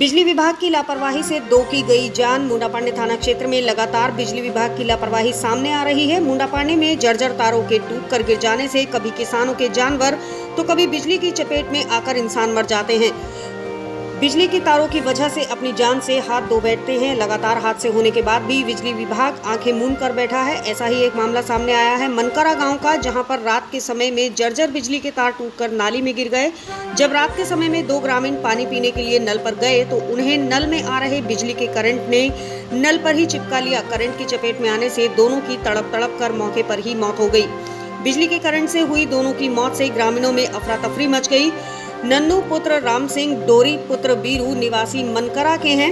बिजली विभाग की लापरवाही से 2 की गई जान। मुंडापांडे थाना क्षेत्र में लगातार बिजली विभाग की लापरवाही सामने आ रही है। मुंडापांडे में जर्जर तारों के टूटकर गिर जाने से कभी किसानों के जानवर तो कभी बिजली की चपेट में आकर इंसान मर जाते हैं। बिजली की तारों की वजह से अपनी जान से हाथ धो बैठते हैं। लगातार हादसे होने के बाद भी बिजली विभाग आंखें मूंद कर बैठा है। ऐसा ही एक मामला सामने आया है मनकरा गांव का, जहां पर रात के समय में जर्जर बिजली के तार टूटकर नाली में गिर गए। जब रात के समय में 2 ग्रामीण पानी पीने के लिए नल पर गए तो उन्हें नल में आ रहे बिजली के करंट ने नल पर ही चिपका लिया। करंट की चपेट में आने से दोनों की तड़प कर मौके पर ही मौत हो गई। बिजली के करंट से हुई दोनों की मौत से ग्रामीणों में अफरा तफरी मच गई। नन्नू पुत्र राम सिंह, डोरी पुत्र बीरू निवासी मनकरा के हैं।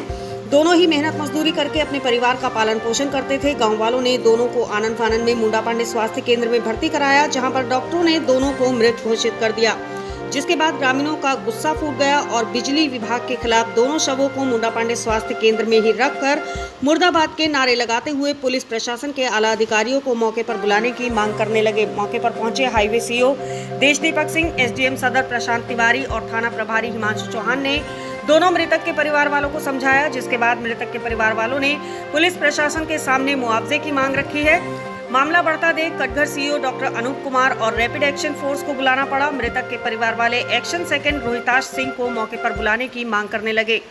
दोनों ही मेहनत मजदूरी करके अपने परिवार का पालन पोषण करते थे। गांव वालों ने दोनों को आनन फानन में मुंडापांडे स्वास्थ्य केंद्र में भर्ती कराया, जहां पर डॉक्टरों ने दोनों को मृत घोषित कर दिया, जिसके बाद ग्रामीणों का गुस्सा फूट गया और बिजली विभाग के खिलाफ दोनों शवों को मुंडापांडे स्वास्थ्य केंद्र में ही रखकर मुर्दाबाद के नारे लगाते हुए पुलिस प्रशासन के आला अधिकारियों को मौके पर बुलाने की मांग करने लगे। मौके पर पहुंचे हाईवे सीओ देशदीपक सिंह, एसडीएम सदर प्रशांत तिवारी और थाना प्रभारी हिमांशु चौहान ने दोनों मृतक के परिवार वालों को समझाया, जिसके बाद मृतक के परिवार वालों ने पुलिस प्रशासन के सामने मुआवजे की मांग रखी है। मामला बढ़ता देख कटघर सीईओ डॉक्टर अनूप कुमार और रैपिड एक्शन फोर्स को बुलाना पड़ा। मृतक के परिवार वाले एक्शन सेकंड रोहिताश सिंह को मौके पर बुलाने की मांग करने लगे।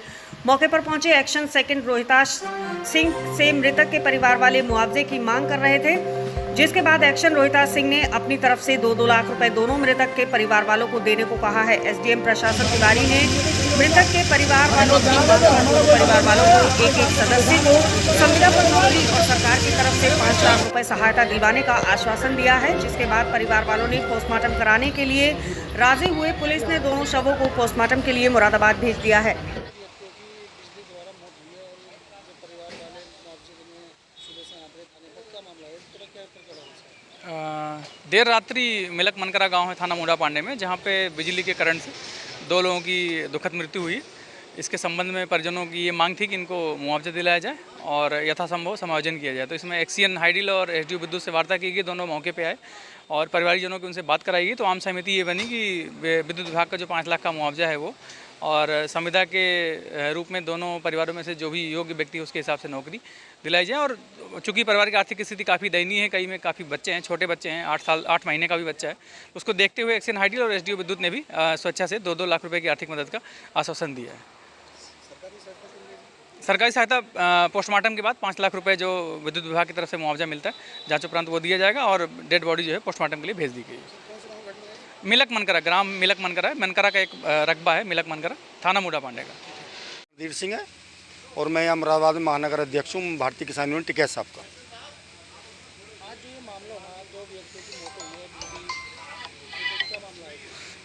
मौके पर पहुंचे एक्शन सेकंड रोहिताश सिंह से मृतक के परिवार वाले मुआवजे की मांग कर रहे थे, जिसके बाद एक्शन रोहिताश सिंह ने अपनी तरफ से 2-2 लाख रुपए दोनों मृतक के परिवार वालों को देने को कहा है। एसडीएम प्रशासन तिवारी ने मृतक के परिवार वालों को एक सदस्य को संविदा पर नौकरी और सरकार की तरफ से 5 लाख रुपए सहायता दिलवाने का आश्वासन दिया है, जिसके बाद परिवार वालों ने पोस्टमार्टम कराने के लिए राजी हुए। पुलिस ने दोनों शवों को पोस्टमार्टम के लिए मुरादाबाद भेज दिया है। देर रात्रि मिलक मनकरा गांव है थाना मुंडापांडे में, जहां पे बिजली के करंट से 2 लोगों की दुखद मृत्यु हुई। इसके संबंध में परिजनों की ये मांग थी कि इनको मुआवजा दिलाया जाए और यथासंभव समायोजन किया जाए। तो इसमें एक्सीएन हाइडिल और एसडीओ विद्युत से वार्ता की गई। दोनों मौके पे आए और परिवारजनों की उनसे बात कराई गई। तो आम सहमति ये बनी कि विद्युत विभाग का जो 5 लाख का मुआवजा है वो और संविदा के रूप में दोनों परिवारों में से जो भी योग्य व्यक्ति है उसके हिसाब से नौकरी दिलाई जाए। और चूंकि परिवार की आर्थिक स्थिति काफ़ी दयनीय है, कई में काफ़ी बच्चे हैं, छोटे बच्चे हैं, 8 महीने का भी बच्चा है, उसको देखते हुए एक्सीएन हाइडिल और एसडीओ विद्युत ने भी स्वेच्छा से 2-2 लाख रुपए की आर्थिक मदद का आश्वासन दिया है। सरकारी सहायता पोस्टमार्टम के बाद 5 लाख रुपए जो विद्युत विभाग की तरफ से मुआवजा मिलता है, जांच उपरांत वो दिया जाएगा और डेड बॉडी जो है पोस्टमार्टम के लिए भेज दी गई है। मिलक मनकरा, ग्राम मिलक मनकरा है। मनकरा का एक रकबा है मिलक मनकरा, थाना मुंडापांडे का। रणधीर सिंह है और मैं यहाँ मुरादाबाद में महानगर अध्यक्ष हूँ भारतीय किसान यूनियन टिकैत साहब का। आज जो ये मामला है, 2 व्यक्तियों की मौत हुई है, क्या मामला है?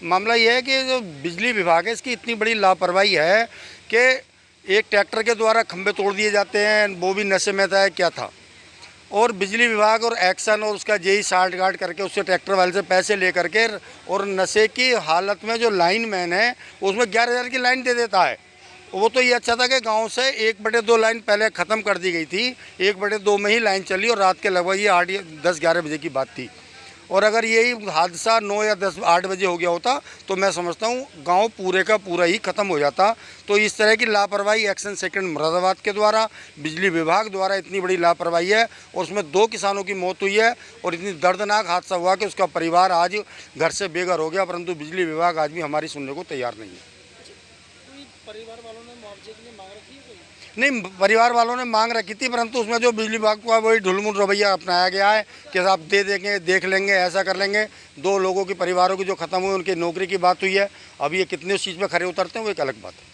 मामला ये है कि जो बिजली विभाग है इसकी इतनी बड़ी लापरवाही है कि एक ट्रैक्टर के द्वारा खंभे तोड़ दिए जाते हैं, वो भी नशे में था क्या था, और बिजली विभाग और एक्शन और उसका जेई साठ गार्ड करके उससे ट्रैक्टर वाले से पैसे ले करके और नशे की हालत में जो लाइन मैन है उसमें 11,000 की लाइन दे देता है। वो तो ये अच्छा था कि गांव से 1/2 लाइन पहले ख़त्म कर दी गई थी, 1/2 में ही लाइन चली और रात के लगभग ये 10-11 बजे की बात थी। और अगर यही हादसा 9 या 8 बजे हो गया होता तो मैं समझता हूँ गांव पूरे का पूरा ही ख़त्म हो जाता। तो इस तरह की लापरवाही एक्शन सेकंड मुरादाबाद के द्वारा, बिजली विभाग द्वारा इतनी बड़ी लापरवाही है और उसमें 2 किसानों की मौत हुई है और इतनी दर्दनाक हादसा हुआ कि उसका परिवार आज घर से बेघर हो गया, परंतु बिजली विभाग आज भी हमारी सुनने को तैयार नहीं है। परिवार वालों ने मुआवजे के लिए मांग रखी है कोई? नहीं, परिवार वालों ने मांग रखी थी, परंतु उसमें जो बिजली विभाग का वही ढुलमुल रवैया अपनाया गया है कि आप दे देंगे, देख लेंगे, ऐसा कर लेंगे। 2 लोगों की परिवारों की जो ख़त्म हुई उनकी नौकरी की बात हुई है। अब ये कितने उस चीज़ में खरे उतरते हैं वो एक अलग बात है।